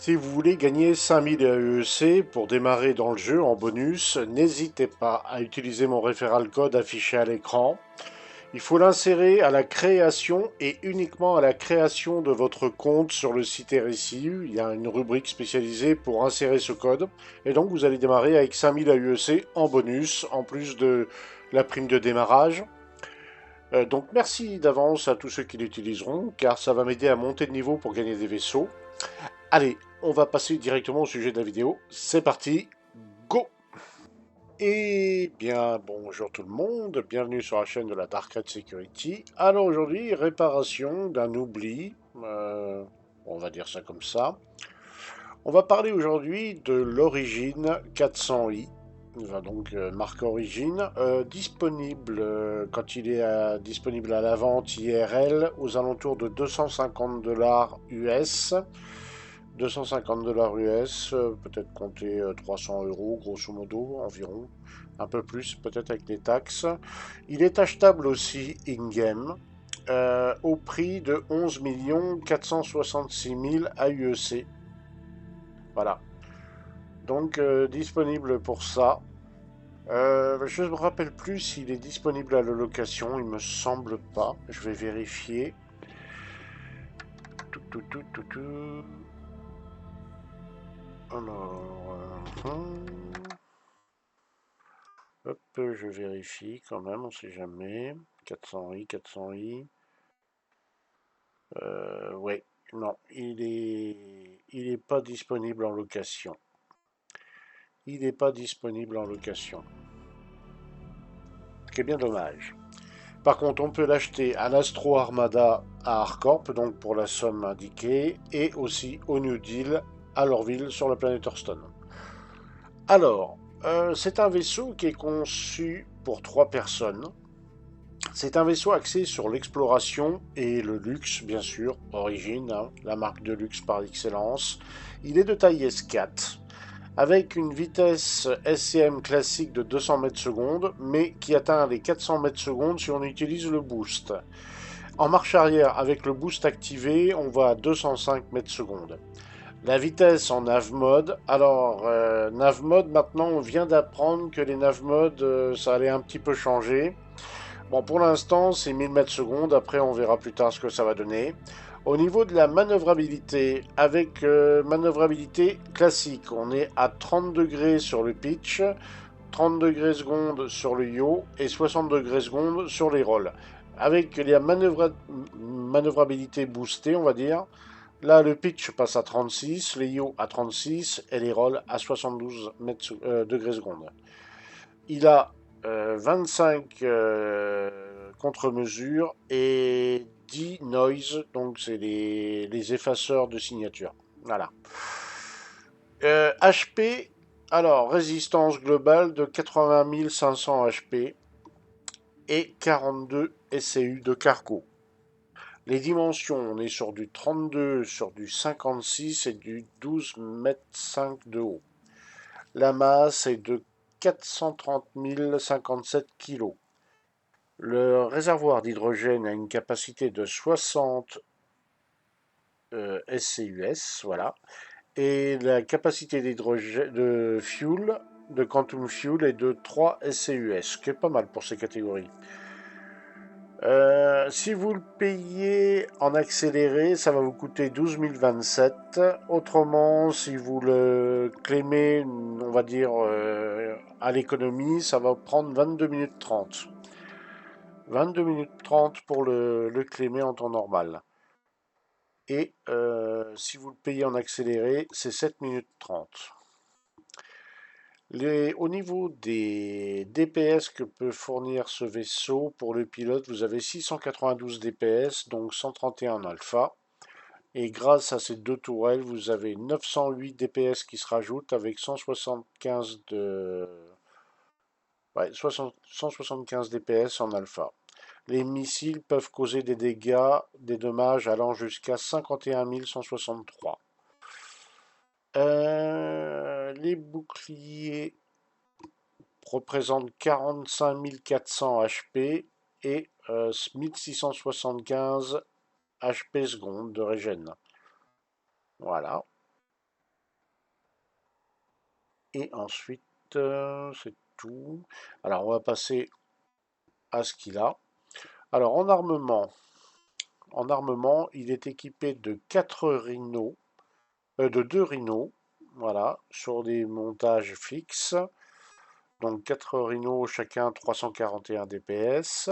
Si vous voulez gagner 5000 AEC pour démarrer dans le jeu en bonus, n'hésitez pas à utiliser mon référal code affiché à l'écran. Il faut l'insérer à la création et uniquement à la création de votre compte sur le site RSI. Il y a une rubrique spécialisée pour insérer ce code. Et donc vous allez démarrer avec 5000 AEC en bonus, en plus de la prime de démarrage. Donc merci d'avance à tous ceux qui l'utiliseront, car ça va m'aider à monter de niveau pour gagner des vaisseaux. Allez, on va passer directement au sujet de la vidéo. C'est parti, go! Eh bien, bonjour tout le monde, bienvenue sur la chaîne de la Darkred Security. Alors aujourd'hui, réparation d'un oubli, on va dire ça comme ça. On va parler aujourd'hui de l'Origine 400i, donc marque Origine, disponible quand il est disponible à la vente IRL aux alentours de 250 dollars US. 250 dollars US, peut-être compter 300 euros grosso modo environ, un peu plus peut-être avec les taxes. Il est achetable aussi in-game au prix de 11 466 000 AUEC. Voilà, donc disponible pour ça. Je ne me rappelle plus s'il est disponible à la location, il me semble pas. Je vais vérifier. Tout, tout, tout, tout, tout. Alors, hop, je vérifie quand même, on sait jamais. 400i, 400i. Ouais, non, il est pas disponible en location. Il n'est pas disponible en location. Ce qui est bien dommage. Par contre, on peut l'acheter à l'Astro Armada à Harcorp, donc pour la somme indiquée, et aussi au New Deal à Lorville sur la planète Hearthstone. Alors, c'est un vaisseau qui est conçu pour 3 personnes. C'est un vaisseau axé sur l'exploration et le luxe, bien sûr, Origine, hein, la marque de luxe par excellence. Il est de taille S4, avec une vitesse SCM classique de 200 mètres secondes, mais qui atteint les 400 mètres secondes si on utilise le boost. En marche arrière, avec le boost activé, on va à 205 mètres secondes. La vitesse en nav mode. Alors, nav mode, maintenant, on vient d'apprendre que les nav modes, ça allait un petit peu changer. Bon, pour l'instant, c'est 1000 mètres secondes. Après, on verra plus tard ce que ça va donner. Au niveau de la manœuvrabilité, avec manœuvrabilité classique, on est à 30 degrés sur le pitch, 30 degrés secondes sur le yaw et 60 degrés secondes sur les rolls. Avec la manœuvrabilité boostée, on va dire, là le pitch passe à 36, les yaw à 36 et les rolls à 72 degrés secondes. Il a 25 contre-mesures et 10 noise, donc c'est les effaceurs de signature. Voilà. HP, alors résistance globale de 80 500 HP et 42 SCU de cargo. Les dimensions, on est sur du 32, sur du 56 et du 12,5 m de haut. La masse est de 430 057 kg. Le réservoir d'hydrogène a une capacité de 60 SCUS, voilà. Et la capacité d'hydrogène de fuel, de quantum fuel, est de 3 SCUS, ce qui est pas mal pour ces catégories. Si vous le payez en accéléré, ça va vous coûter 12 027. Autrement, si vous le claimez, on va dire, à l'économie, ça va prendre 22 minutes 30. 22 minutes 30 pour le claimer en temps normal. Et si vous le payez en accéléré, c'est 7 minutes 30. Au niveau des DPS que peut fournir ce vaisseau, pour le pilote, vous avez 692 DPS, donc 131 en alpha. Et grâce à ces deux tourelles, vous avez 908 DPS qui se rajoutent avec 175 175 DPS en alpha. Les missiles peuvent causer des dégâts, des dommages allant jusqu'à 51 163. Les boucliers représentent 45 400 HP et 1675 HP secondes de régène. Voilà. Et ensuite, c'est tout. Alors, on va passer à ce qu'il a. Alors, en armement, il est équipé de 4 rhinos, de 2 rhinos, voilà, sur des montages fixes. Donc 4 rhinos, chacun 341 DPS.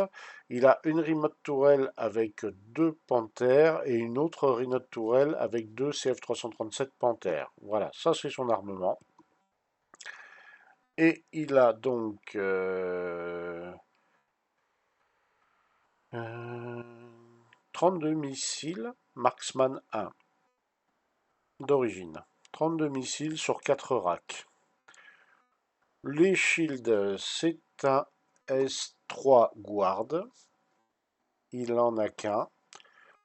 Il a une remote tourelle avec 2 panthères et une autre remote tourelle avec 2 CF337 panthères. Voilà, ça c'est son armement. Et il a donc 32 missiles Marksman 1 d'origine. 32 missiles sur 4 racks. Les shields, c'est un S3 Guard. Il n'en a qu'un.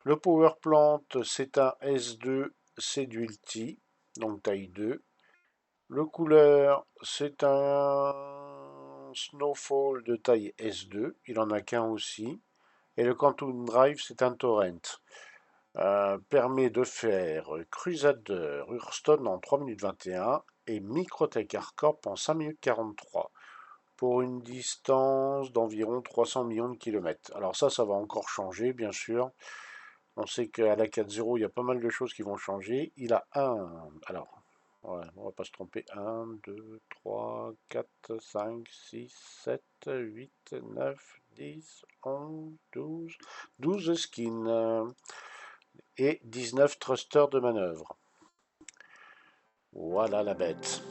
Le power plant, c'est un S2, c'est d'ulti, donc taille 2. Le couleur, c'est un Snowfall de taille S2, il en a qu'un aussi. Et le Quantum Drive, c'est un Torrent. Permet de faire Crusader Hearthstone en 3 minutes 21 et Microtech Hardcorp en 5 minutes 43 pour une distance d'environ 300 millions de kilomètres. Alors ça va encore changer, bien sûr. On sait qu'à la 4.0, il y a pas mal de choses qui vont changer. Il a un... Alors, ouais, on va pas se tromper. 1, 2, 3, 4, 5, 6, 7, 8, 9, 10, 11, 12... 12 skins et 19 thrusters de manœuvre. Voilà la bête.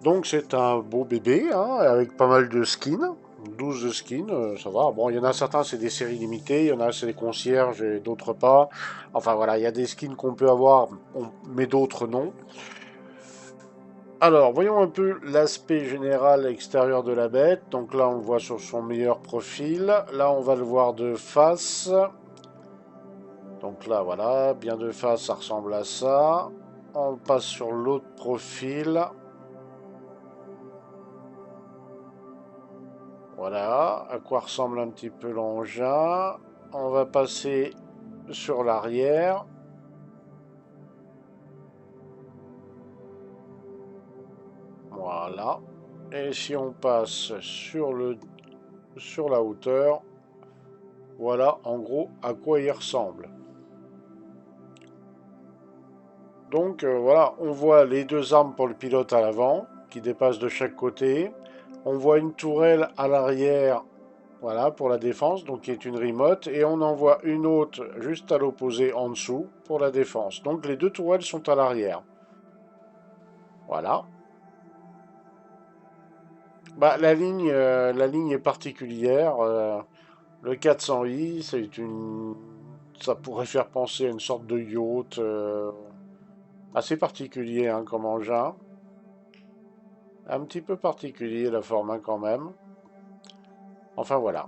Donc c'est un beau bébé, hein, avec pas mal de skins. 12 skins, ça va. Bon, il y en a certains, c'est des séries limitées, il y en a, c'est des concierges et d'autres pas. Enfin voilà, il y a des skins qu'on peut avoir, mais d'autres non. Alors, voyons un peu l'aspect général extérieur de la bête. Donc là, on le voit sur son meilleur profil. Là, on va le voir de face. Donc là, voilà, bien de face, ça ressemble à ça. On passe sur l'autre profil. Voilà, à quoi ressemble un petit peu l'engin. On va passer sur l'arrière. Voilà. Et si on passe sur la hauteur, voilà en gros à quoi il ressemble. Donc voilà, on voit les deux armes pour le pilote à l'avant, qui dépassent de chaque côté. On voit une tourelle à l'arrière, voilà, pour la défense, donc qui est une remote. Et on en voit une autre juste à l'opposé en dessous pour la défense. Donc les deux tourelles sont à l'arrière. Voilà. Bah, la ligne est particulière. Le 400i, ça pourrait faire penser à une sorte de yacht assez particulier, hein, comme engin. Un petit peu particulier la forme, hein, quand même. Enfin voilà.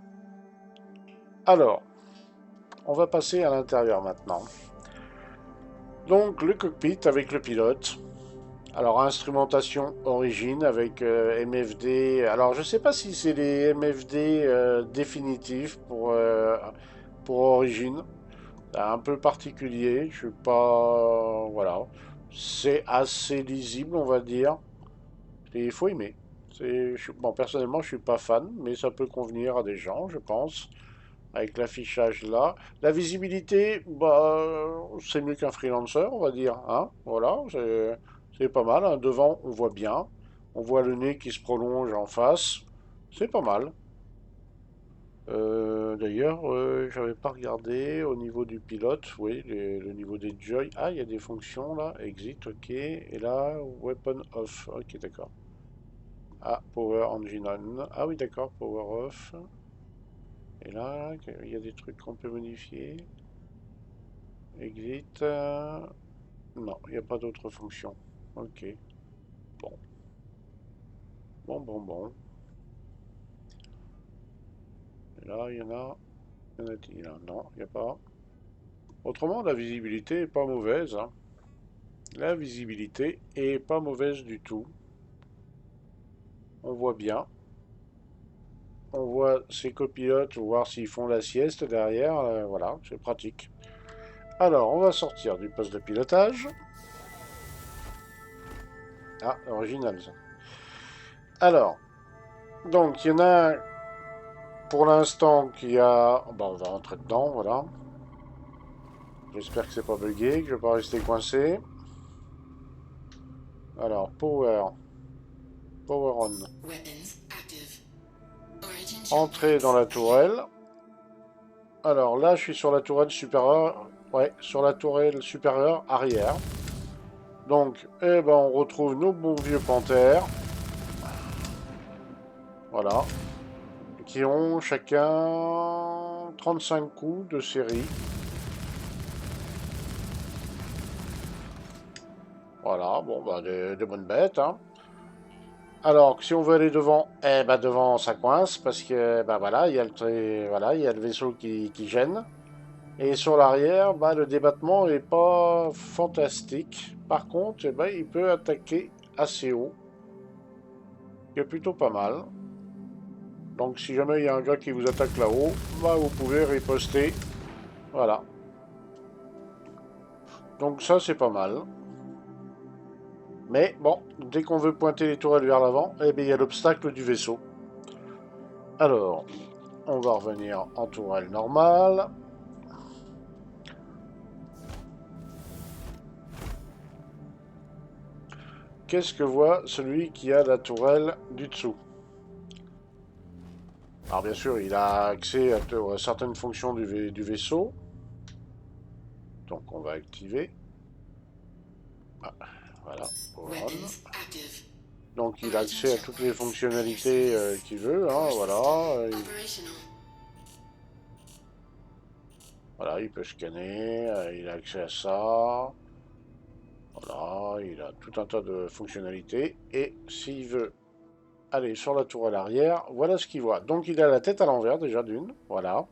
Alors, on va passer à l'intérieur maintenant. Donc le cockpit avec le pilote. Alors instrumentation origine avec MFD. Alors je sais pas si c'est les MFD définitifs pour origine. Un peu particulier. Je suis pas, voilà. C'est assez lisible, on va dire. Et il faut aimer. Bon, personnellement, je suis pas fan, mais ça peut convenir à des gens, je pense. Avec l'affichage là. La visibilité, bah, c'est mieux qu'un freelancer, on va dire. Hein, voilà, c'est pas mal, hein. Devant, on voit bien. On voit le nez qui se prolonge en face. C'est pas mal. D'ailleurs, j'avais pas regardé au niveau du pilote. Oui, le niveau des joy. Ah, il y a des fonctions là. Exit, ok. Et là, weapon off. Ok, d'accord. Ah, power engine on. Ah oui, d'accord, power off. Et là, il y a des trucs qu'on peut modifier. Exit. Non, il n'y a pas d'autre fonction. Ok. Bon. Bon. Et là, il y en a. Y en a-t-il là? Non, il n'y a pas. Autrement, la visibilité est pas mauvaise, hein. La visibilité est pas mauvaise du tout. On voit bien. On voit ses copilotes voir s'ils font la sieste derrière. Voilà, c'est pratique. Alors, on va sortir du poste de pilotage. Ah, original ça. Alors, donc il y en a pour l'instant qui a... Bon, on va rentrer dedans, voilà. J'espère que c'est pas bugué, que je vais pas rester coincé. Alors, power. Power on. Entrer dans la tourelle. Alors là, je suis sur la tourelle supérieure. Ouais, sur la tourelle supérieure arrière. Donc, eh ben, on retrouve nos bons vieux panthères. Voilà. Qui ont chacun 35 coups de série. Voilà, bon, bah, des bonnes bêtes, hein. Alors, si on veut aller devant, eh ben, devant, ça coince, parce que, bah, voilà, il y a voilà, il y a le vaisseau qui gêne. Et sur l'arrière, bah, le débattement est pas fantastique. Par contre, eh ben, il peut attaquer assez haut, ce qui est plutôt pas mal. Donc si jamais il y a un gars qui vous attaque là-haut, bah, vous pouvez riposter. Voilà. Donc ça, c'est pas mal. Mais bon, dès qu'on veut pointer les tourelles vers l'avant, eh bien, il y a l'obstacle du vaisseau. Alors, on va revenir en tourelle normale. Qu'est-ce que voit celui qui a la tourelle du dessous? Alors bien sûr, il a accès à certaines fonctions du vaisseau. Donc on va activer. Ah, voilà. Donc il a accès à toutes les fonctionnalités qu'il veut. Hein, voilà. Voilà, il peut scanner. Il a accès à ça. Voilà, il a tout un tas de fonctionnalités. Et s'il veut aller sur la tourelle arrière, voilà ce qu'il voit. Donc il a la tête à l'envers déjà d'une. Voilà.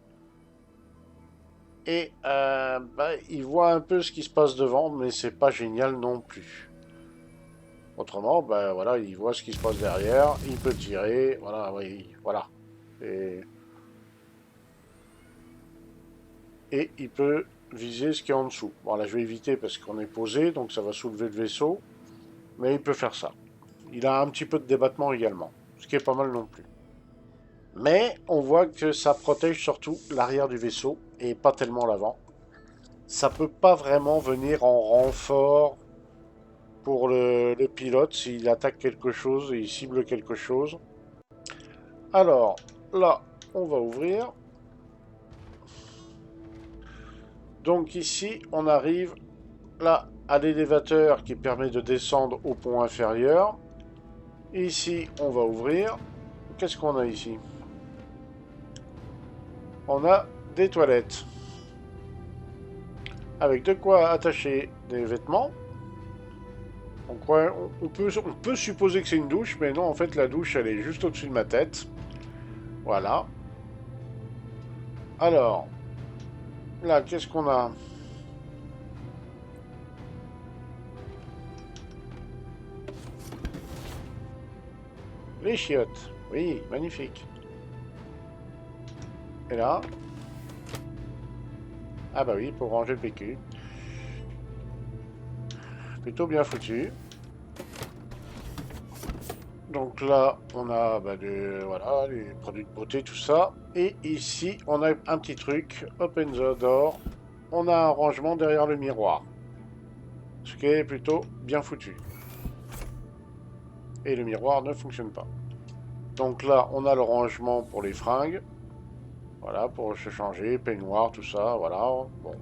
Et bah, il voit un peu ce qui se passe devant, mais c'est pas génial non plus. Autrement, bah, voilà, il voit ce qui se passe derrière, il peut tirer, voilà, oui, voilà. Et il peut viser ce qui est en dessous. Bon, là, je vais éviter parce qu'on est posé, donc ça va soulever le vaisseau, mais il peut faire ça. Il a un petit peu de débattement également, ce qui est pas mal non plus. Mais on voit que ça protège surtout l'arrière du vaisseau et pas tellement l'avant. Ça peut pas vraiment venir en renfort pour le pilote s'il attaque quelque chose et il cible quelque chose. Alors, là, on va ouvrir. Donc ici, on arrive là à l'élévateur qui permet de descendre au pont inférieur. Ici, on va ouvrir. Qu'est-ce qu'on a ici? On a des toilettes. Avec de quoi attacher des vêtements. On peut supposer que c'est une douche, mais non, en fait, la douche, elle est juste au-dessus de ma tête. Voilà. Alors, là, qu'est-ce qu'on a? Les chiottes. Oui, magnifique. Et là? Ah bah oui, pour ranger le PQ. Plutôt bien foutu. Donc là, on a bah, voilà, les produits de beauté, tout ça. Et ici, on a un petit truc. Open the door. On a un rangement derrière le miroir. Ce qui est plutôt bien foutu. Et le miroir ne fonctionne pas. Donc là, on a le rangement pour les fringues. Voilà, pour se changer, peignoir, tout ça, voilà. Bon.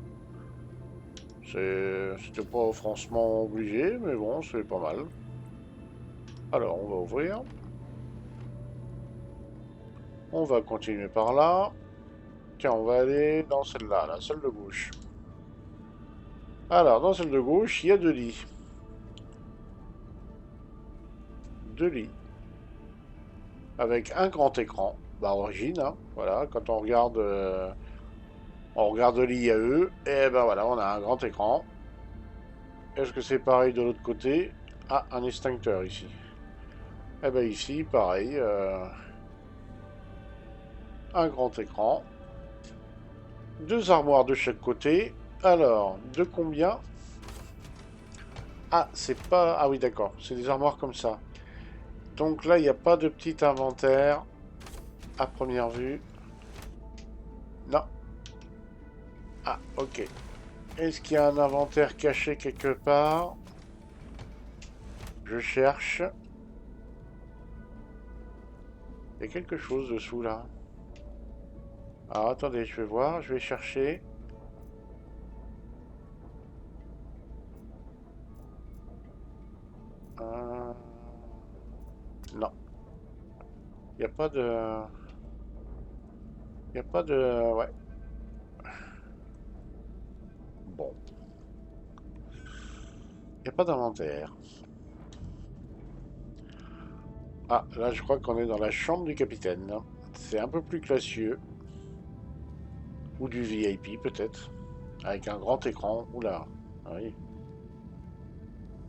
C'était pas franchement obligé, mais bon, c'est pas mal. Alors, on va ouvrir. On va continuer par là. Tiens, on va aller dans celle-là, la salle de gauche. Alors, dans celle de gauche, il y a deux lits. Deux lits. Avec un grand écran. Bah, origine, hein. Voilà, quand on regarde le lit à eux, et ben voilà, on a un grand écran. Est-ce que c'est pareil de l'autre côté? Ah, un extincteur ici. Et ben ici, pareil. Un grand écran. Deux armoires de chaque côté. Alors, de combien? Ah, c'est pas... Ah oui, d'accord. C'est des armoires comme ça. Donc là, il n'y a pas de petit inventaire à première vue. Non. Ah, ok. Est-ce qu'il y a un inventaire caché quelque part? Je cherche. Il y a quelque chose dessous là. Ah, attendez, je vais voir. Je vais chercher. Euh, Non. Il n'y a pas de... Il n'y a pas de... Ouais. Bon. Il n'y a pas d'inventaire. Ah, là, je crois qu'on est dans la chambre du capitaine. C'est un peu plus classieux. Ou du VIP, peut-être. Avec un grand écran. Oula. Ah oui.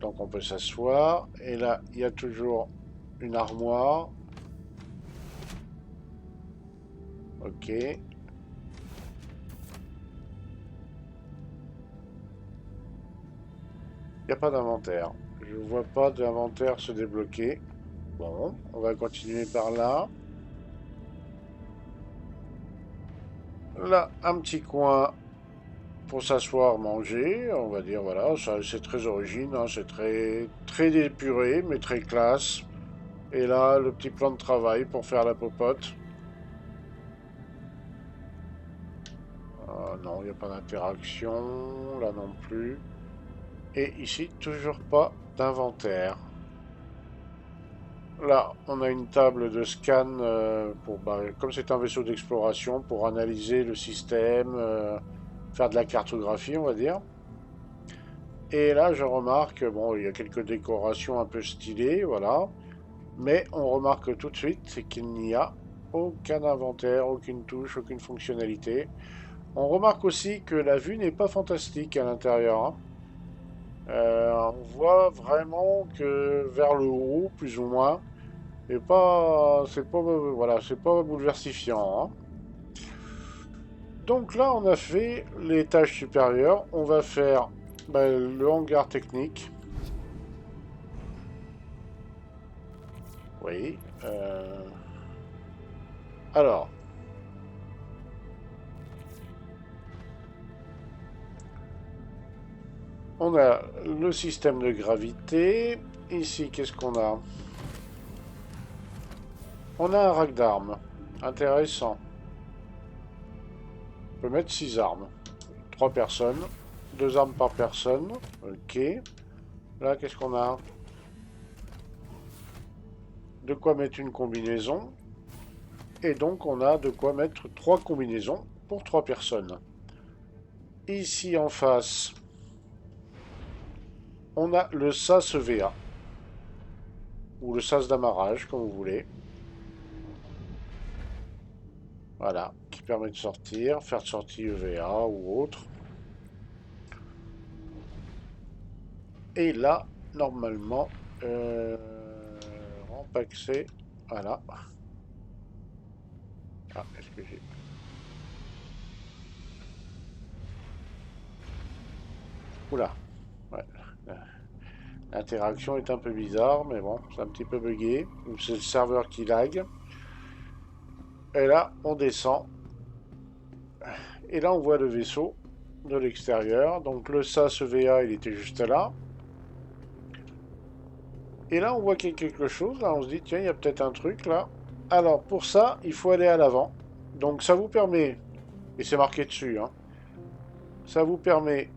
Donc, on peut s'asseoir. Et là, il y a toujours une armoire. Ok. Il n'y a pas d'inventaire. Je ne vois pas d'inventaire se débloquer. Bon, on va continuer par là. Là, un petit coin pour s'asseoir, manger. On va dire, voilà, ça c'est très origine, hein, c'est très épuré, mais très classe. Et là, le petit plan de travail pour faire la popote. Non, il n'y a pas d'interaction, là non plus. Et ici, toujours pas d'inventaire. Là, on a une table de scan pour, bah, comme c'est un vaisseau d'exploration, pour analyser le système, faire de la cartographie, on va dire. Et là, je remarque, bon, il y a quelques décorations un peu stylées, voilà. Mais on remarque tout de suite, c'est qu'il n'y a aucun inventaire, aucune touche, aucune fonctionnalité. On remarque aussi que la vue n'est pas fantastique à l'intérieur, hein. On voit vraiment que vers le haut, plus ou moins, et pas, c'est pas, voilà, c'est pas bouleversifiant, hein. Donc là, on a fait les tâches supérieures. On va faire le hangar technique. Oui. Alors, on a le système de gravité. Ici, qu'est-ce qu'on a? On a un rack d'armes. Intéressant. On peut mettre 6 armes. 3 personnes. 2 armes par personne. Ok. Là, qu'est-ce qu'on a? De quoi mettre une combinaison. Et donc, on a de quoi mettre 3 combinaisons pour 3 personnes. Ici, en face, on a le sas EVA. Ou le sas d'amarrage, comme vous voulez. Voilà, qui permet de sortir, faire de sortie EVA ou autre. Et là, normalement, rampe accès, voilà. Ah, est-ce que j'ai... Oula, ouais. L'interaction est un peu bizarre, mais bon, c'est un petit peu bugué. Ou c'est le serveur qui lag. Et là, on descend. Et là, on voit le vaisseau de l'extérieur. Donc le SAS EVA, il était juste là. Et là, on voit qu'il y a quelque chose. Là, on se dit, tiens, il y a peut-être un truc là. Alors, pour ça, il faut aller à l'avant. Donc, ça vous permet, et c'est marqué dessus, hein, ça vous permet,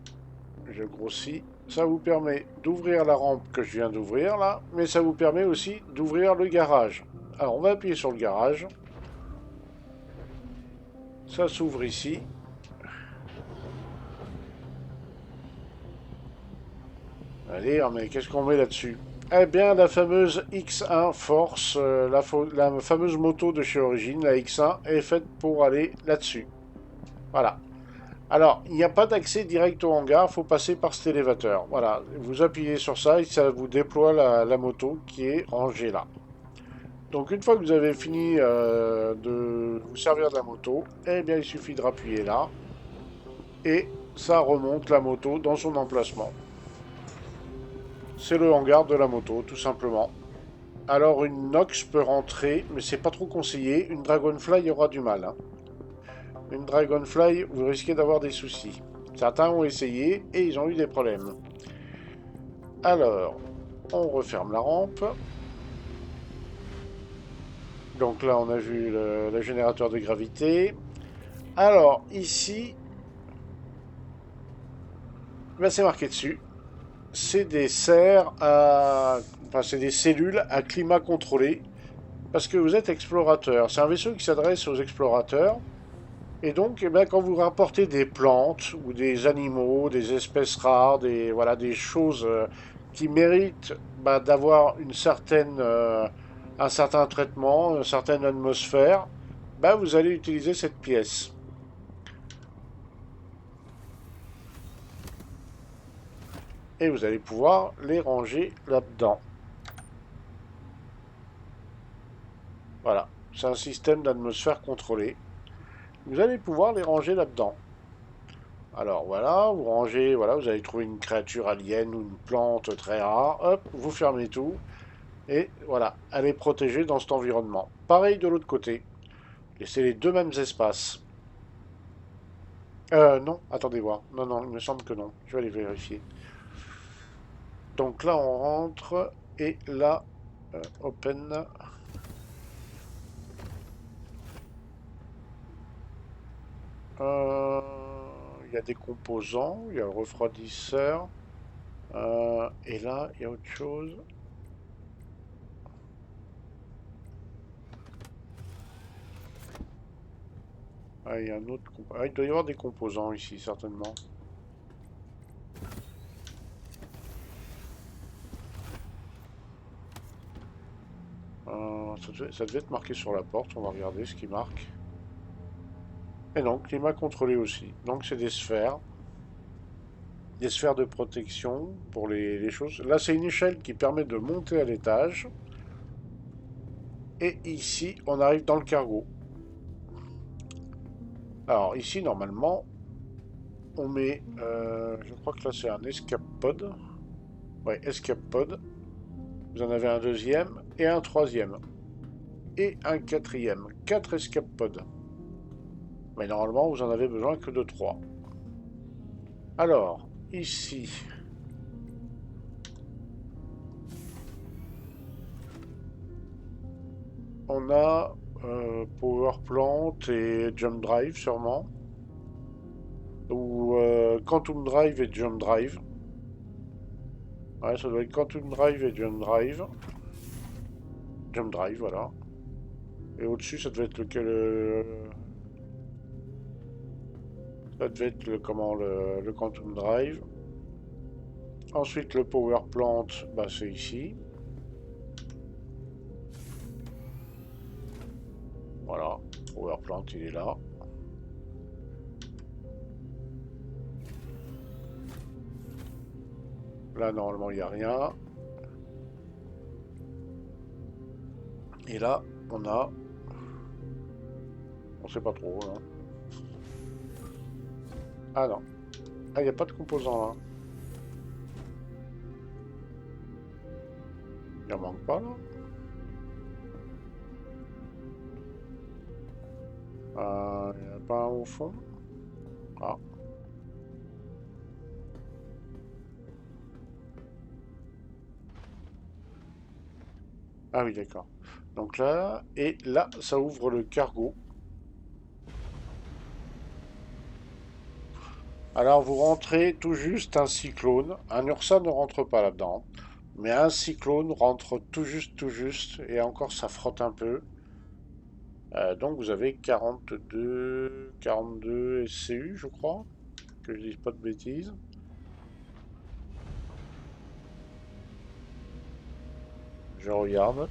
je grossis, ça vous permet d'ouvrir la rampe que je viens d'ouvrir là, mais ça vous permet aussi d'ouvrir le garage. Alors, on va appuyer sur le garage. Ça s'ouvre ici. Allez, mais qu'est-ce qu'on met là-dessus? Eh bien, la fameuse X1 Force, la fameuse moto de chez Origine, la X1, est faite pour aller là-dessus. Voilà. Alors, il n'y a pas d'accès direct au hangar, il faut passer par cet élévateur. Voilà, vous appuyez sur ça et ça vous déploie la moto qui est rangée là. Donc une fois que vous avez fini de vous servir de la moto, eh bien il suffit de rappuyer là et ça remonte la moto dans son emplacement. C'est le hangar de la moto, tout simplement. Alors une Nox peut rentrer, mais c'est pas trop conseillé. Une Dragonfly aura du mal, hein. Une Dragonfly, vous risquez d'avoir des soucis. Certains ont essayé et ils ont eu des problèmes. Alors, on referme la rampe. Donc là, on a vu le générateur de gravité. Alors, ici, ben, c'est marqué dessus. C'est des serres à... Enfin, c'est des cellules à climat contrôlé. Parce que vous êtes explorateur. C'est un vaisseau qui s'adresse aux explorateurs. Et donc, eh ben, quand vous rapportez des plantes ou des animaux, des espèces rares, voilà, des choses qui méritent bah, d'avoir un certain traitement, une certaine atmosphère, bah, vous allez utiliser cette pièce. Et vous allez pouvoir les ranger là-dedans. Voilà, c'est un système d'atmosphère contrôlé. Vous allez pouvoir les ranger là-dedans. Alors voilà, vous rangez, voilà, vous allez trouver une créature alien ou une plante très rare, hop, vous fermez tout, et voilà, elle est protégée dans cet environnement. Pareil de l'autre côté, laissez les deux mêmes espaces. Non, attendez voir, non, non, il me semble que non, je vais aller vérifier. Donc là, on rentre, et là, open. Il y a des composants, il y a le refroidisseur, et là, il y a autre chose. Ah, il y a un autre ah, il doit y avoir des composants ici, certainement. Ça devait être marqué sur la porte, on va regarder ce qui marque. Et non, climat contrôlé aussi. Donc c'est des sphères de protection pour les choses. Là, c'est une échelle qui permet de monter à l'étage. Et ici, on arrive dans le cargo. Alors ici, normalement, on met... je crois que là, c'est un escape pod. Ouais, escape pod. Vous en avez un deuxième et un troisième. Et un quatrième. 4 escape pods. Mais normalement, vous en avez besoin que de 3. Alors, ici, on a Power Plant et Jump Drive sûrement. Ou Quantum Drive et Jump Drive. Ouais, ça doit être Quantum Drive et Jump Drive. Jump Drive, voilà. Et au-dessus, ça devait être lequel ça devait être le Quantum Drive. Ensuite, le Power Plant, bah, c'est ici. Voilà, Power Plant, il est là. Là, normalement, il n'y a rien. Et là, on a... On sait pas trop, hein. Ah non. Ah, il n'y a pas de composants, là. Il en manque pas, là. Il n'y en a pas un au fond. Ah. Ah oui, d'accord. Donc là, et là, ça ouvre le cargo. Alors vous rentrez tout juste un cyclone. Un Ursa ne rentre pas là-dedans. Mais un cyclone rentre tout juste. Et encore, ça frotte un peu. Donc vous avez 42 SCU, je crois. Que je dise pas de bêtises. Je regarde,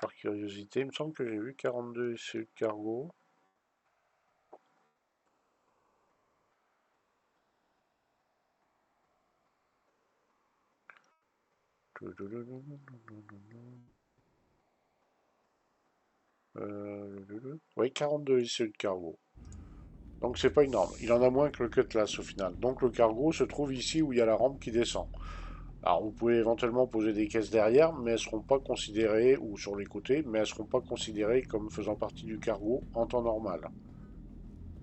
par curiosité. Il me semble que j'ai vu 42 SCU de cargo. Oui, 42 SCU de cargo. Donc c'est pas énorme. Il en a moins que le Cutlass au final. Donc le cargo se trouve ici où il y a la rampe qui descend. Alors vous pouvez éventuellement poser des caisses derrière, mais elles ne seront pas considérées, ou sur les côtés, mais elles ne seront pas considérées comme faisant partie du cargo en temps normal.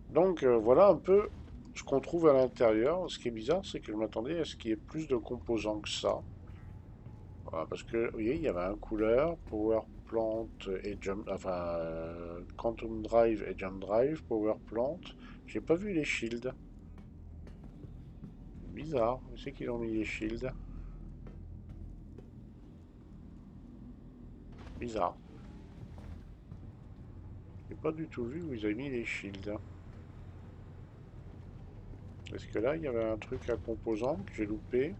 Donc voilà un peu ce qu'on trouve à l'intérieur. Ce qui est bizarre, c'est que je m'attendais à ce qu'il y ait plus de composants que ça. Voilà, parce que, vous voyez, il y avait un couleur, Power Plant et Jump, enfin, Quantum Drive et Jump Drive, Power Plant. J'ai pas vu les shields. Bizarre, où c'est qu'ils ont mis les shields? Bizarre. J'ai pas du tout vu où ils avaient mis les shields. Est-ce que là, il y avait un truc à composants que j'ai loupé?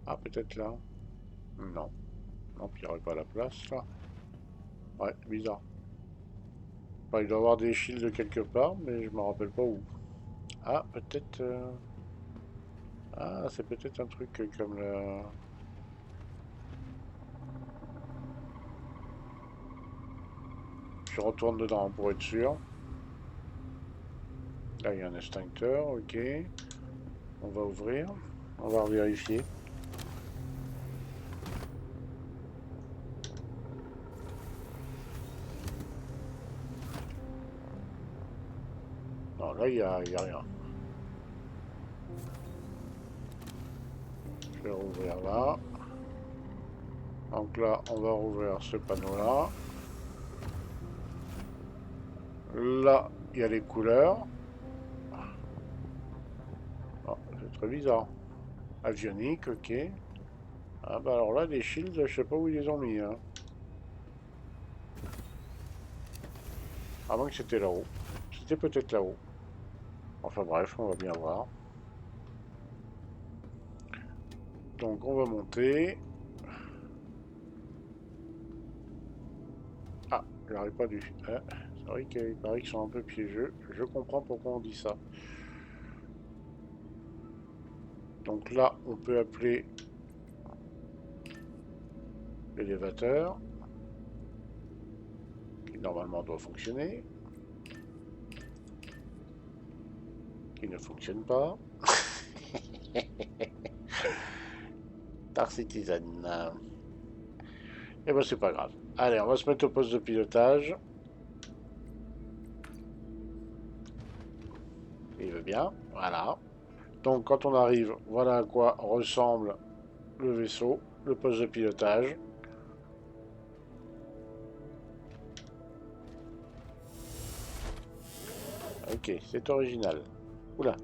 Ah, peut-être là. Non. Non, puis il n'y aurait pas la place, là. Ouais, bizarre. Enfin, il doit y avoir des shields quelque part, mais je me rappelle pas où. Ah, peut-être... Ah, c'est peut-être un truc comme le... Je retourne dedans pour être sûr. Là, il y a un extincteur, ok. On va ouvrir. On va vérifier. Non, là, il y a rien. Je vais rouvrir là. Donc là, on va rouvrir ce panneau-là. Là, il y a les couleurs. Oh, c'est très bizarre. Avionique, ok. Ah bah alors là, les shields, je sais pas où ils les ont mis. Hein. À moins que c'était là-haut. C'était peut-être là-haut. Enfin bref, on va bien voir. Donc on va monter. Ah, j'aurais pas dû. C'est vrai qu'il paraît qu'ils sont un peu piégeux. Je comprends pourquoi on dit ça. Donc là, on peut appeler l'élévateur, qui normalement doit fonctionner, qui ne fonctionne pas. Star Citizen. Et ben c'est pas grave. Allez, on va se mettre au poste de pilotage. Il veut bien. Voilà. Donc quand on arrive, voilà à quoi ressemble le vaisseau, le poste de pilotage. Ok, c'est original. Oula.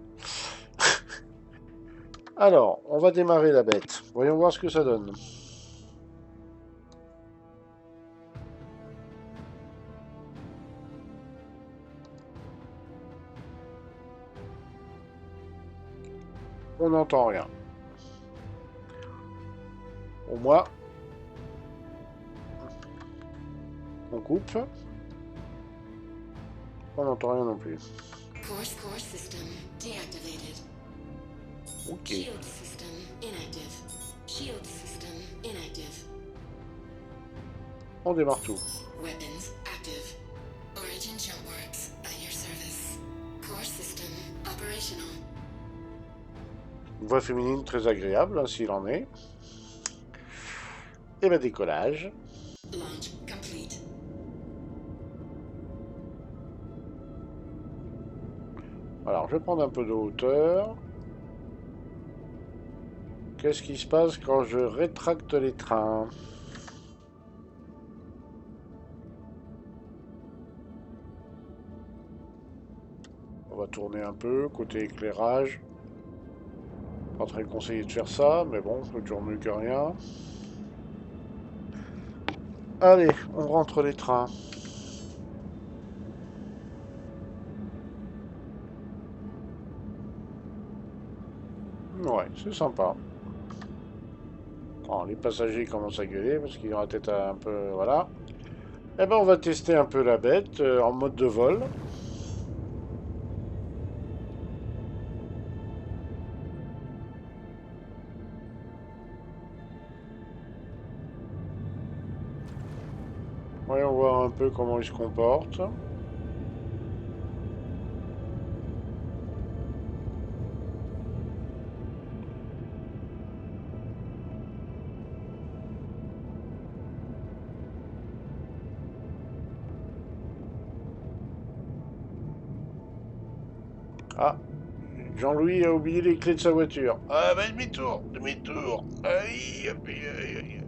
Alors, on va démarrer la bête. Voyons voir ce que ça donne. On n'entend rien. Au moins, on coupe. On n'entend rien non plus. Core system deactivated. Ok. Shield system inactive. Shield system inactive. On démarre tout. Weapons active. Origin Jumpworks at your service. Core system operational. Une voix féminine très agréable, hein, s'il en est. Et ben décollage. Launch complete. Alors, je vais prendre un peu de hauteur. Qu'est-ce qui se passe quand je rétracte les trains? On va tourner un peu, côté éclairage. Pas très conseillé de faire ça, mais bon, c'est toujours mieux que rien. Allez, on rentre les trains. Ouais, c'est sympa. Oh, les passagers commencent à gueuler parce qu'ils ont la tête un peu... Voilà. Eh ben, on va tester un peu la bête en mode de vol. Voyons voir un peu comment il se comporte. Ah, Jean-Louis a oublié les clés de sa voiture. Ah bah demi-tour, demi-tour. Aïe, aïe, aïe, aïe.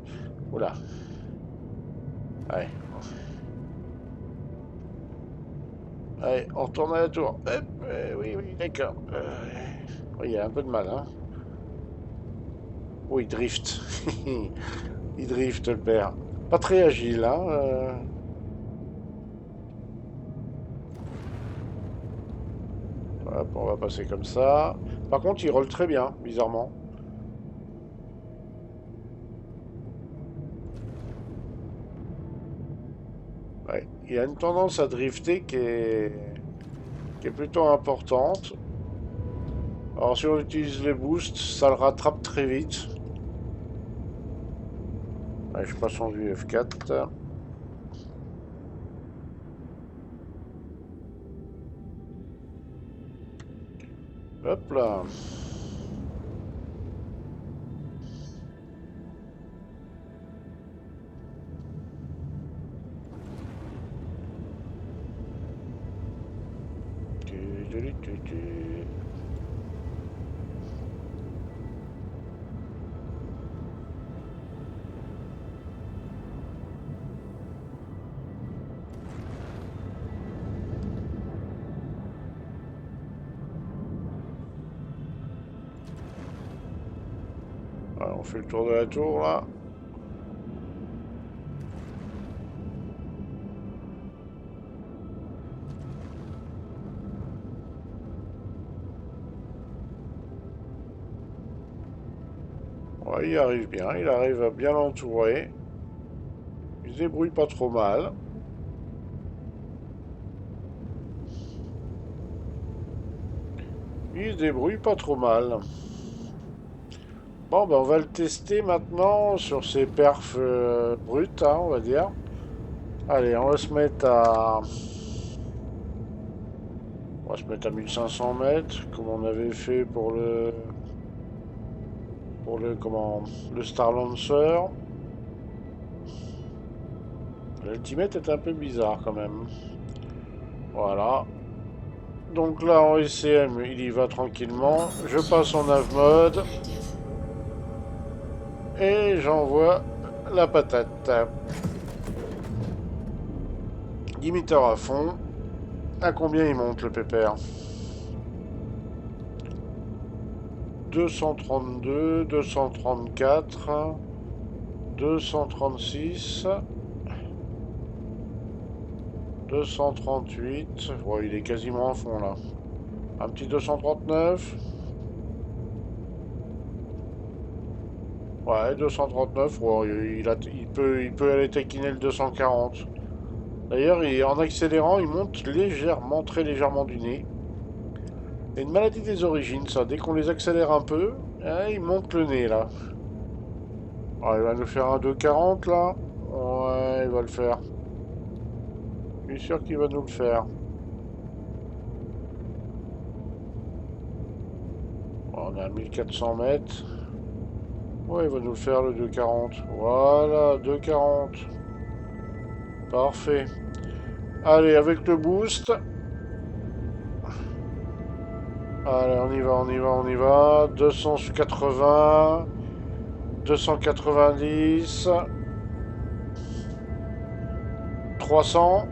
Oula. Ouais. Allez, on retourne à la tour. Hop, oui, oui, d'accord. Oui, il y a un peu de mal, hein. Oh, il drift. Il drift, le père. Pas très agile, hein. Hop, on va passer comme ça. Par contre, il roule très bien, bizarrement. Ouais, il a une tendance à drifter qui est plutôt importante. Alors, si on utilise les boosts, ça le rattrape très vite. Ouais, je passe en vue F4. Hop là. Alors, on fait le tour de la tour là. Ouais, il arrive bien, il arrive à bien l'entourer. Il se débrouille pas trop mal. Il se débrouille pas trop mal. Bon, ben on va le tester maintenant sur ses perfs brutes, hein, on va dire. Allez, on va se mettre à... On va se mettre à 1500 mètres, comme on avait fait pour le... comment... Le Star Lancer. L'ultimate est un peu bizarre quand même. Voilà. Donc là, en ECM, il y va tranquillement. Je passe en nav mode. Et j'envoie la patate. Limiteur à fond. À combien il monte le pépère? 232, 234, 236, 238. Oh, il est quasiment à fond là. Un petit 239. Ouais, 239. Oh, il peut aller taquiner le 240. D'ailleurs, en accélérant, il monte légèrement, très légèrement du nez. C'est une maladie des origines, ça. Dès qu'on les accélère un peu, il monte le nez, là. Ah, il va nous faire un 240, là. Ouais, il va le faire. Je suis sûr qu'il va nous le faire. On est à 1400 mètres. Ouais, il va nous le faire, le 240. Voilà, 240. Parfait. Allez, avec le boost. Allez, on y va, on y va, on y va. 280. 290. 300.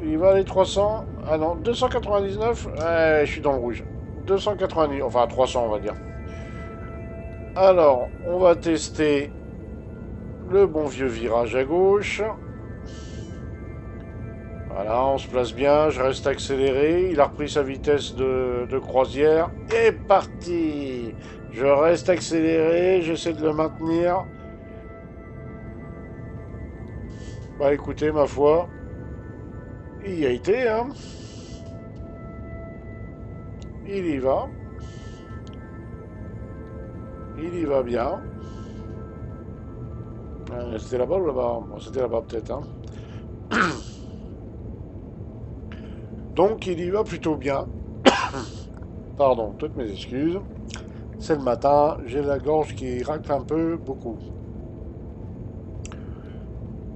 Il va aller 300. Ah non, 299. Je suis dans le rouge. 290. Enfin, 300, on va dire. Alors, on va tester le bon vieux virage à gauche. Voilà, on se place bien, je reste accéléré. Il a repris sa vitesse de croisière. Et parti! Je reste accéléré, j'essaie de le maintenir. Bah écoutez, ma foi, il y a été, hein. Il y va. Il y va bien. C'était là-bas ou là-bas? Bon, c'était là-bas peut-être, hein. Donc il y va plutôt bien. Pardon, toutes mes excuses. C'est le matin, j'ai la gorge qui racle un peu, beaucoup.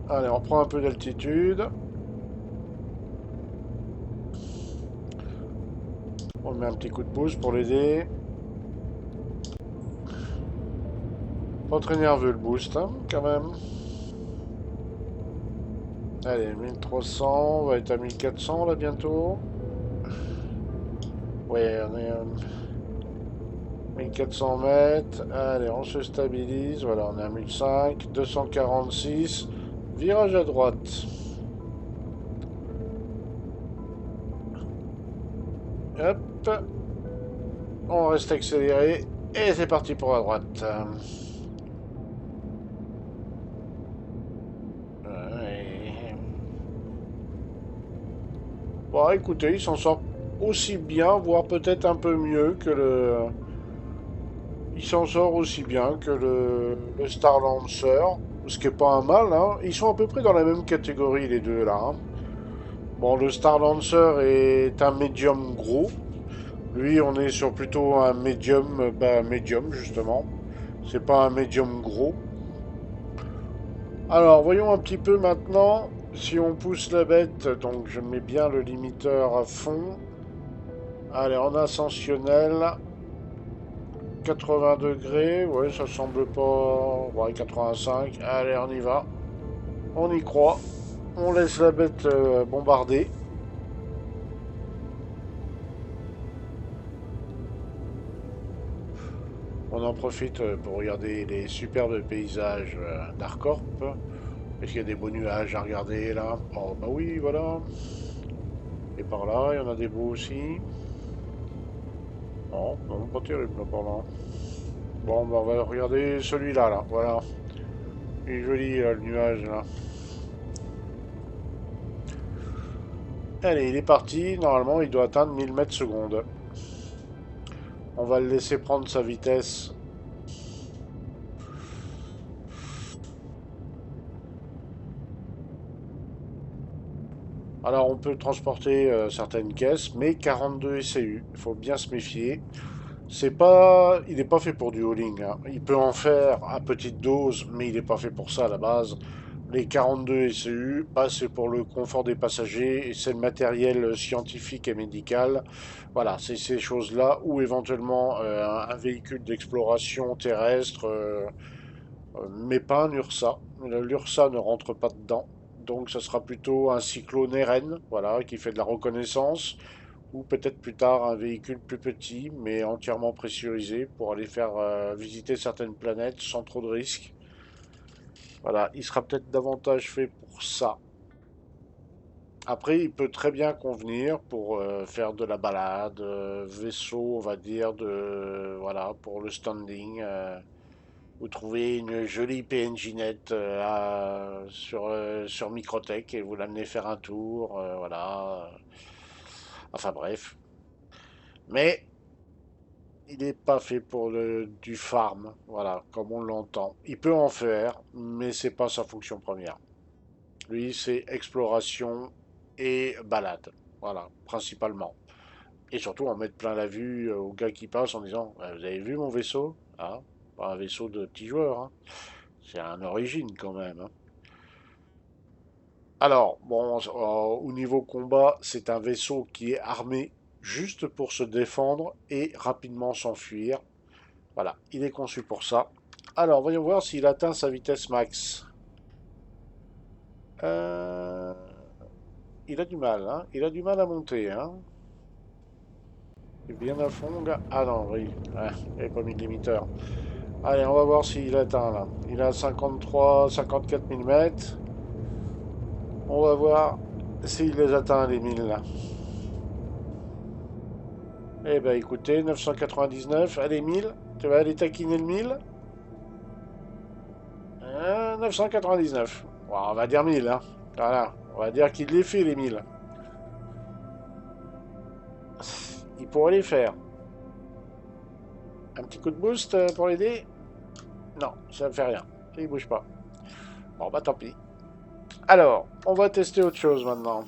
Allez, on prend un peu d'altitude. On met un petit coup de pouce pour l'aider. Pas très nerveux le boost, hein, quand même. Allez, 1300, on va être à 1400 là bientôt. Ouais, on est à 1400 mètres. Allez, on se stabilise. Voilà, on est à 1005, 246. Virage à droite. Hop. On reste accéléré. Et c'est parti pour la droite. Ouais. Bon, écoutez, il s'en sort aussi bien, voire peut-être un peu mieux que le... Il s'en sort aussi bien que le Star Lancer, ce qui est pas un mal, hein. Ils sont à peu près dans la même catégorie, les deux, là, hein. Bon, le Star Lancer est un médium gros. Lui, on est sur plutôt un médium, bah, médium, justement. C'est pas un médium gros. Alors, voyons un petit peu maintenant si on pousse la bête. Donc, je mets bien le limiteur à fond. Allez, en ascensionnel. 80 degrés. Ouais, ça semble pas... Ouais, 85. Allez, on y va. On y croit. On laisse la bête bombarder. On en profite pour regarder les superbes paysages d'Arcorp. Est-ce qu'il y a des beaux nuages à regarder là? Oh bah oui, voilà. Et par là, il y en a des beaux aussi. Non, non, pas terrible là, par là. Bon, bah on va regarder celui-là, là. Voilà. Il est joli là, le nuage là. Allez, il est parti. Normalement, il doit atteindre 1000 mètres secondes. On va le laisser prendre sa vitesse. Alors, on peut transporter certaines caisses, mais 42 SCU. Il faut bien se méfier. C'est pas, il n'est pas fait pour du hauling, hein. Il peut en faire à petite dose, mais il n'est pas fait pour ça à la base. Les 42 SCU, bah, c'est pour le confort des passagers et c'est le matériel scientifique et médical. Voilà, c'est ces choses-là ou éventuellement un véhicule d'exploration terrestre, mais pas un URSA. L'URSA ne rentre pas dedans. Donc ça sera plutôt un cyclone RN, voilà, qui fait de la reconnaissance ou peut-être plus tard un véhicule plus petit mais entièrement pressurisé pour aller faire visiter certaines planètes sans trop de risques. Voilà, il sera peut-être davantage fait pour ça. Après, il peut très bien convenir pour faire de la balade, vaisseau, on va dire, voilà, pour le standing. Vous trouvez une jolie PNJ net sur Microtech et vous l'amenez faire un tour, voilà. Enfin bref. Mais il n'est pas fait pour du farm, voilà, comme on l'entend. Il peut en faire, mais c'est pas sa fonction première. Lui, c'est exploration et balade, voilà, principalement. Et surtout en mettre plein la vue aux gars qui passent en disant vous avez vu mon vaisseau? Ah, pas un vaisseau de petits joueurs, hein. C'est un origine quand même, hein. Alors, bon, au niveau combat, c'est un vaisseau qui est armé juste pour se défendre et rapidement s'enfuir. Voilà, il est conçu pour ça. Alors, voyons voir s'il atteint sa vitesse max. Euh, Il a du mal, hein. Il a du mal à monter, hein. Il est bien à fond, gars. Ah non, oui. Ah, il n'avait pas mis de limiteur. Allez, on va voir s'il atteint, là. Il a 53, 54 mm. On va voir s'il les atteint, les 1000, là. Eh ben, écoutez, 999. Allez, 1000. Tu vas aller taquiner le 1000. 999. Bon, on va dire 1000, hein. Voilà. On va dire qu'il les fait, les 1000. Il pourrait les faire. Un petit coup de boost pour l'aider? Non, ça ne fait rien. Il bouge pas. Bon, bah tant pis. Alors, on va tester autre chose maintenant.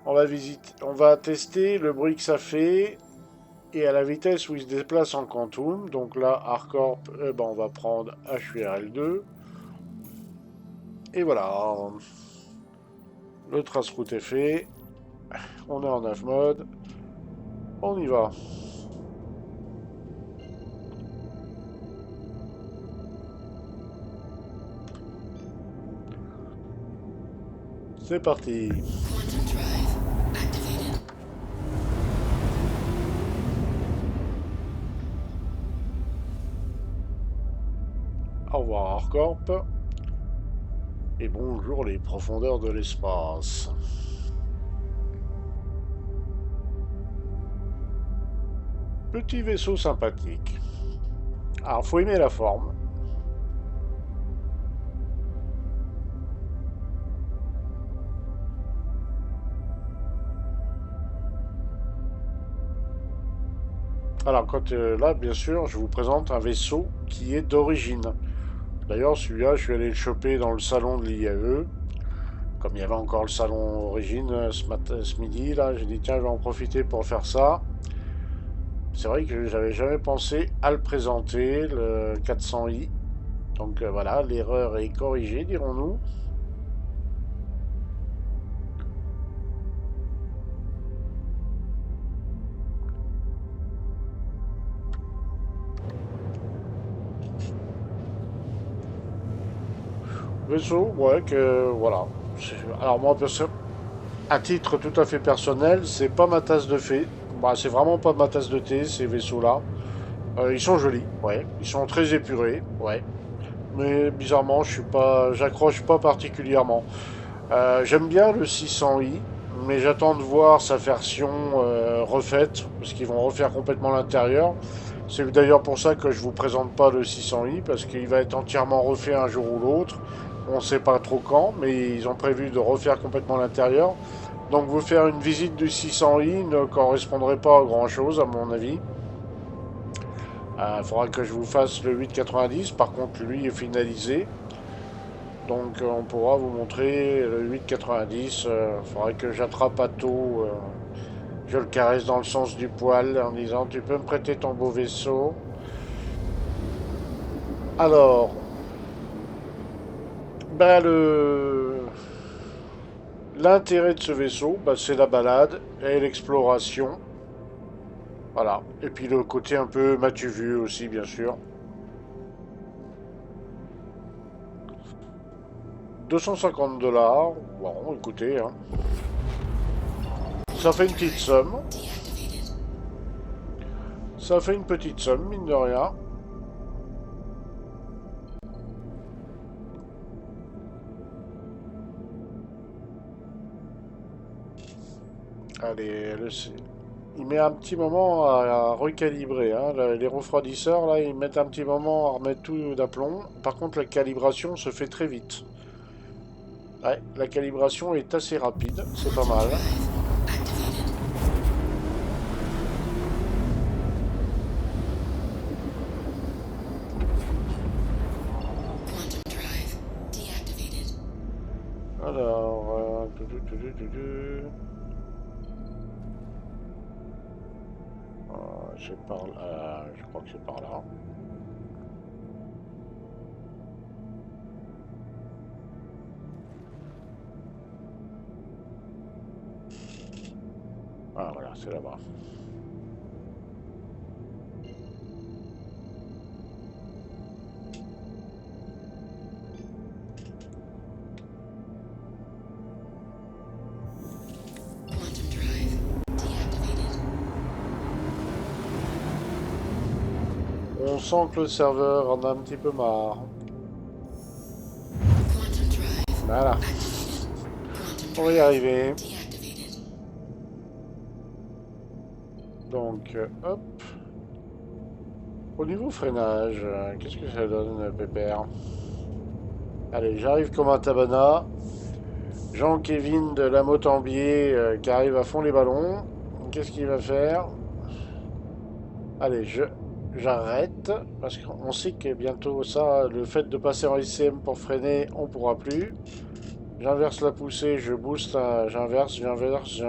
On va tester le bruit que ça fait et à la vitesse où il se déplace en quantum. Donc là, Hardcorp, ben, on va prendre HURL2. Et voilà. Le trace route est fait. On est en 9 mode. On y va. C'est parti. Quantum drive activated. Au revoir Harcorp. Et bonjour les profondeurs de l'espace. Petit vaisseau sympathique. Alors faut aimer la forme. Alors quand là bien sûr je vous présente un vaisseau qui est d'origine. D'ailleurs celui-là je suis allé le choper dans le salon de l'IAE. Comme il y avait encore le salon origine ce midi là, j'ai dit tiens je vais en profiter pour faire ça. C'est vrai que j'avais jamais pensé à le présenter, le 400i. Donc voilà, l'erreur est corrigée dirons-nous. Vaisseau, ouais, que voilà. Alors moi, à titre tout à fait personnel, c'est pas ma tasse de thé. Bah, c'est vraiment pas ma tasse de thé, ces vaisseaux-là. Ils sont jolis, ouais. Ils sont très épurés, ouais. Mais bizarrement, j'accroche pas particulièrement. J'aime bien le 600i, mais j'attends de voir sa version refaite, parce qu'ils vont refaire complètement l'intérieur. C'est d'ailleurs pour ça que je vous présente pas le 600i, parce qu'il va être entièrement refait un jour ou l'autre. On ne sait pas trop quand, mais ils ont prévu de refaire complètement l'intérieur. Donc vous faire une visite du 600i ne correspondrait pas à grand chose à mon avis. Il faudra que je vous fasse le 890, par contre lui est finalisé. Donc on pourra vous montrer le 890. Il faudra que j'attrape Atto, je le caresse dans le sens du poil en disant tu peux me prêter ton beau vaisseau. Alors, bah l'intérêt de ce vaisseau, bah, c'est la balade et l'exploration. Voilà. Et puis le côté un peu m'as-tu vu aussi, bien sûr. 250 $. Bon, écoutez, hein. Ça fait une petite somme. Deactivated. Ça fait une petite somme, mine de rien. Allez, il met un petit moment à recalibrer. Hein. Les refroidisseurs, là, ils mettent un petit moment à remettre tout d'aplomb. Par contre, la calibration se fait très vite. Ouais, la calibration est assez rapide, c'est pas mal. Activated. Quantum drive deactivated. Alors, je crois que c'est par là. Ah voilà, c'est là-bas. Quantum drive deactivated. On sent que le serveur en a un petit peu marre. Quantum drive Voilà, activated. Quantum on va y drive arriver. deactivated. Donc, hop. Au niveau freinage, qu'est-ce que ça donne, Pépère? Allez, j'arrive comme un tabanat. Jean-Kévin de la Motambier qui arrive à fond les ballons. Qu'est-ce qu'il va faire? Allez, j'arrête. Parce qu'on sait que bientôt, ça, le fait de passer en ICM pour freiner, on pourra plus. J'inverse la poussée, je booste, j'inverse, j'inverse.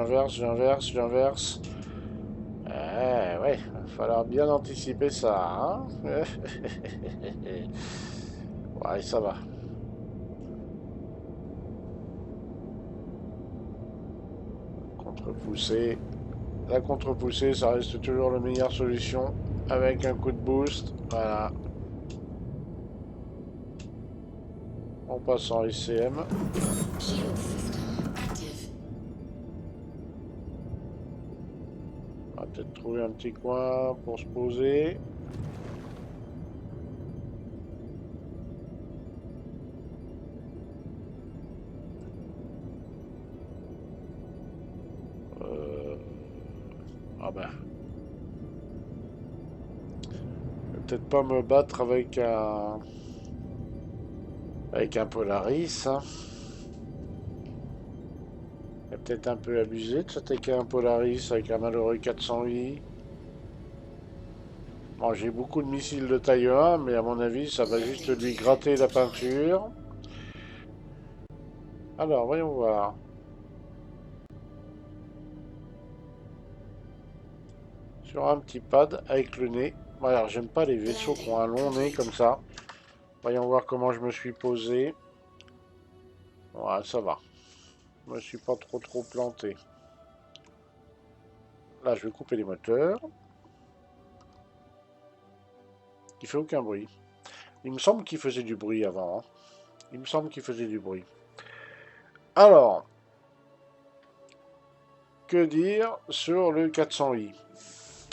Ouais, va falloir bien anticiper ça, hein. Ouais, ça va. Contre-poussée. La contre-poussée, ça reste toujours la meilleure solution. Avec un coup de boost. Voilà. On passe en ICM. Shield system active. On va peut-être trouver un petit coin pour se poser. Ah ben. Je vais peut-être pas me battre avec un... Avec un Polaris. Hein. C'est peut-être un peu abusé de s'attaquer à un Polaris avec un malheureux 408. Bon, j'ai beaucoup de missiles de taille 1, mais à mon avis, ça va juste lui gratter la peinture. Alors, voyons voir. Sur un petit pad avec le nez. Alors, j'aime pas les vaisseaux qui ont un long nez comme ça. Voyons voir comment je me suis posé. Ouais, ça va. Je me suis pas trop planté. Là, je vais couper les moteurs. Il fait aucun bruit. Il me semble qu'il faisait du bruit avant. Hein. Il me semble qu'il faisait du bruit. Alors, que dire sur le 400i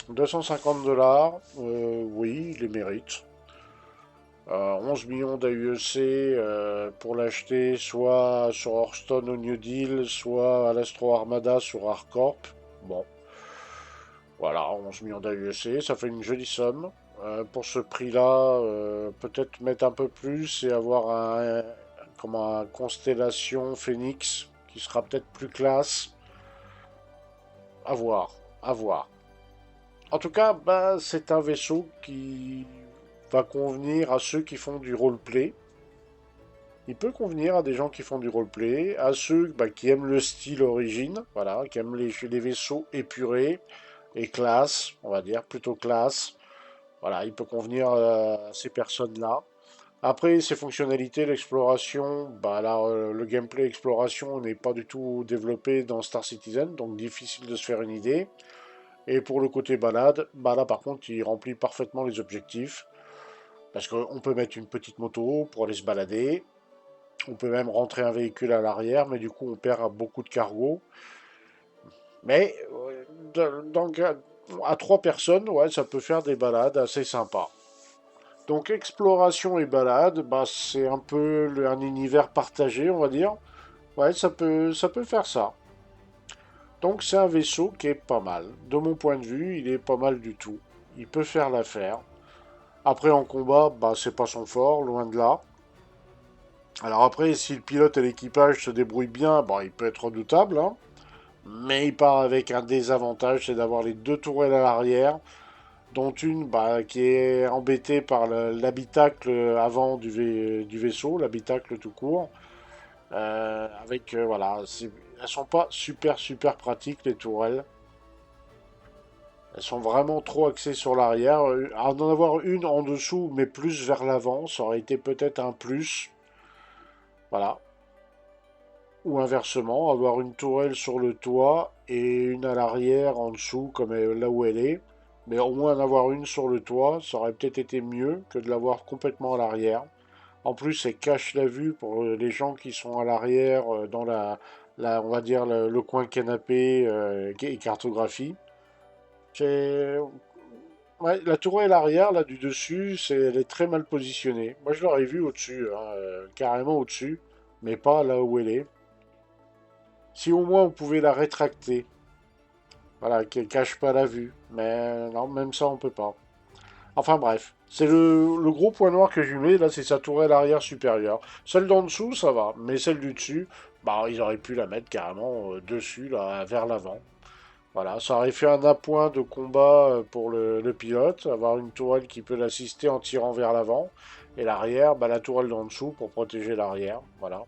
250 $, oui, il les mérite. 11 millions d'AUEC pour l'acheter soit sur Hearthstone au New Deal, soit à l'Astro Armada sur Arcorp. Bon, voilà, 11 millions d'AUEC, ça fait une jolie somme. Pour ce prix-là, peut-être mettre un peu plus et avoir comme un Constellation Phoenix qui sera peut-être plus classe. À voir, à voir. En tout cas, bah, c'est un vaisseau qui va convenir à ceux qui font du roleplay. Il peut convenir à des gens qui font du roleplay, à ceux bah, qui aiment le style origine, voilà, qui aiment les vaisseaux épurés et classe, on va dire, plutôt classe. Voilà, il peut convenir à ces personnes-là. Après, ses fonctionnalités, l'exploration, bah là, le gameplay exploration n'est pas du tout développé dans Star Citizen, donc difficile de se faire une idée. Et pour le côté balade, bah là par contre, il remplit parfaitement les objectifs. Parce qu'on peut mettre une petite moto pour aller se balader. On peut même rentrer un véhicule à l'arrière, mais du coup on perd beaucoup de cargo. Mais à 3 personnes, ouais, ça peut faire des balades assez sympas. Donc exploration et balade, bah, c'est un peu un univers partagé, on va dire. Ouais, ça peut faire ça. Donc c'est un vaisseau qui est pas mal. De mon point de vue, il est pas mal du tout. Il peut faire l'affaire. Après en combat, bah c'est pas son fort, loin de là. Alors après, si le pilote et l'équipage se débrouillent bien, bon, il peut être redoutable, hein. Mais il part avec un désavantage, c'est d'avoir les deux tourelles à l'arrière, dont une bah, qui est embêtée par l'habitacle avant du vaisseau, l'habitacle tout court. Voilà, elles sont pas super pratiques les tourelles. Elles sont vraiment trop axées sur l'arrière. En avoir une en dessous, mais plus vers l'avant, ça aurait été peut-être un plus. Voilà. Ou inversement, avoir une tourelle sur le toit et une à l'arrière en dessous, comme là où elle est. Mais au moins en avoir une sur le toit, ça aurait peut-être été mieux que de l'avoir complètement à l'arrière. En plus, elle cache la vue pour les gens qui sont à l'arrière, dans on va dire le coin canapé et cartographie. Ouais, la tourelle arrière, là, du dessus, elle est très mal positionnée. Moi, je l'aurais vue au-dessus, hein, carrément au-dessus, mais pas là où elle est. Si au moins on pouvait la rétracter, voilà, qu'elle cache pas la vue. Mais non, même ça, on peut pas. Enfin bref, c'est le gros point noir que je lui mets, là, c'est sa tourelle arrière supérieure. Celle d'en dessous, ça va, mais celle du dessus, bah, ils auraient pu la mettre carrément dessus, là, vers l'avant. Voilà, ça aurait fait un appoint de combat pour le pilote, avoir une tourelle qui peut l'assister en tirant vers l'avant, et l'arrière, bah, la tourelle d'en dessous pour protéger l'arrière. Voilà.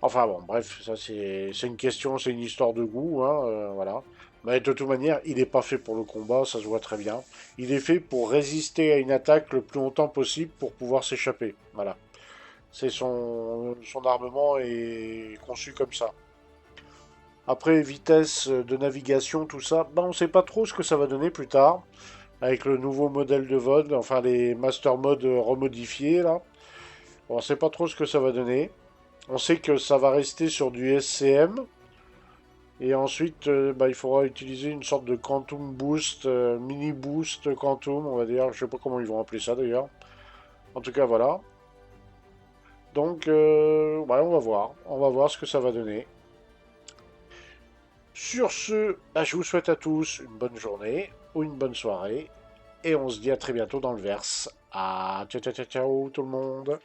Enfin bon, bref, ça c'est une question, c'est une histoire de goût, hein, voilà. Mais de toute manière, il n'est pas fait pour le combat, ça se voit très bien. Il est fait pour résister à une attaque le plus longtemps possible pour pouvoir s'échapper. Voilà. Son armement est conçu comme ça. Après, vitesse de navigation, tout ça, bah, on sait pas trop ce que ça va donner plus tard. Avec le nouveau modèle de VOD, enfin les Master Mode remodifiés là. On sait pas trop ce que ça va donner. On sait que ça va rester sur du SCM. Et ensuite, bah, il faudra utiliser une sorte de Quantum Boost, Mini Boost Quantum, on va dire. Je sais pas comment ils vont appeler ça d'ailleurs. En tout cas, voilà. Donc, ouais, on va voir. On va voir ce que ça va donner. Sur ce, bah, je vous souhaite à tous une bonne journée ou une bonne soirée. Et on se dit à très bientôt dans le verse. Ah, ciao, ciao, ciao, ciao, tout le monde.